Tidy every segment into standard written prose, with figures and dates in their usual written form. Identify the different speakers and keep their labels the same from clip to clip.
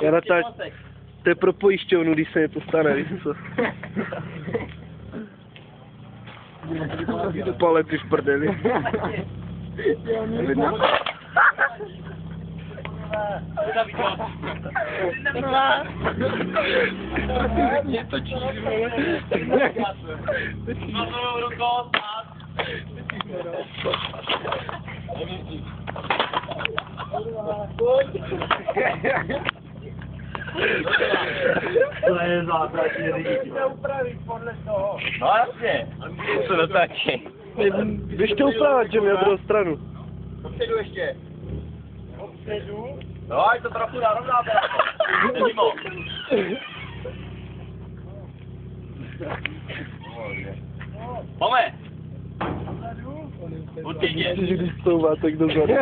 Speaker 1: Já natáč... To je pro pojišťovnu, když se něco stane, víš co? Palec ty v prdeli.
Speaker 2: Mě točí, vole. Mazovou rukou, stát.
Speaker 3: To je zázračný řidič.
Speaker 4: Musíte upravit podle toho.
Speaker 2: No jasně. To dotačí.
Speaker 1: Běž to upravovat, že mi na druhou stranu.
Speaker 2: Dopředu ještě.
Speaker 4: Dopředu.
Speaker 2: No, ať to trochu narovnáte. Mimo. Pome. Určitě.
Speaker 1: Že když stouvá, tak dozadu.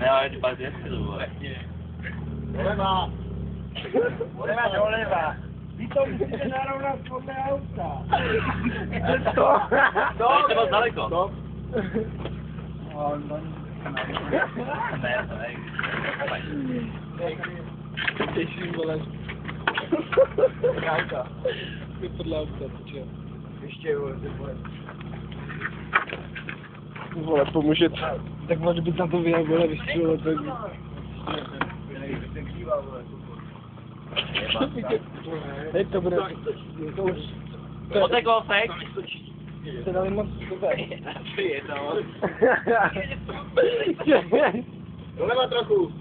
Speaker 2: Ne, ale ty pak jestli to bude.
Speaker 4: Doleva. Doleva, doleva. Vy to musíte narovnat podle auta.
Speaker 2: To je moc daleko.
Speaker 4: Stop.
Speaker 2: Ne, to ne.
Speaker 1: Těším, vole.
Speaker 4: Auta.
Speaker 1: Vypadla auta, čo?
Speaker 4: Ještě, vole, ty vole.
Speaker 1: Vole, pomůže to. Tak máš být na to vyjel, vole, vystřelovat, tak... Hej, to bude... To už...
Speaker 2: Potek kousek.
Speaker 1: Se dali moc super.
Speaker 2: To je to.
Speaker 4: Doleva trochu.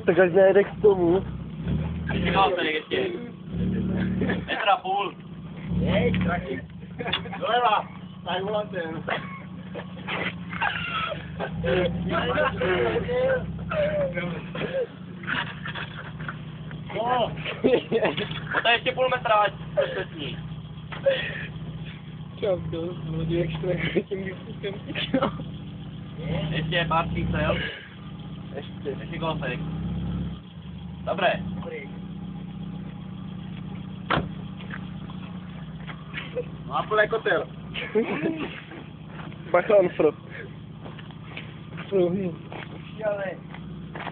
Speaker 1: Tak až najde k tomu.
Speaker 2: Ještě kousek ještě. Metra půl.
Speaker 4: Hej, traky. Doleva. Tak volantem. No.
Speaker 2: Poté ještě půl metra, ať to světní.
Speaker 1: Čau, to vlodí jak štrek tím výsledkem.
Speaker 2: Ještě pár čísel. Ještě kousek. Dobré.
Speaker 4: No a půl kotel.
Speaker 1: Bachán, Fro. Prohni.
Speaker 4: Ale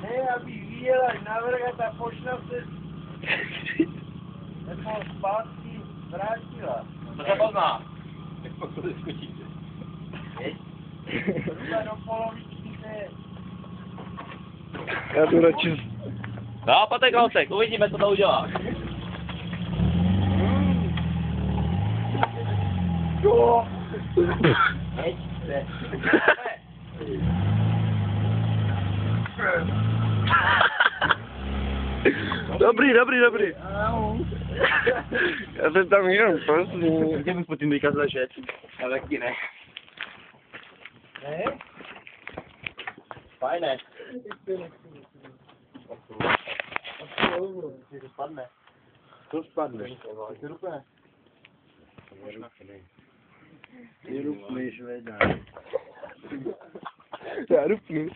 Speaker 4: ne, aby vyjela na vrch a ta pošla se nebo zpátky vrátila.
Speaker 2: To se pozná. Jak pak to skočíte.
Speaker 4: Zhruba do polovičky ne.
Speaker 1: Já jdu radši...
Speaker 2: No, potek kousek, uvidíme, co to udělá.
Speaker 4: Jo. Heď se.
Speaker 1: Dobrý. Já se tam jenom prosím.
Speaker 3: Kde bych pod tím vykaz ležet?
Speaker 2: Já taky ne.
Speaker 4: Ne?
Speaker 2: Fajné.
Speaker 4: To spadne.
Speaker 1: To spadne.
Speaker 3: Ty rupneš, veda.
Speaker 1: Já rupnu.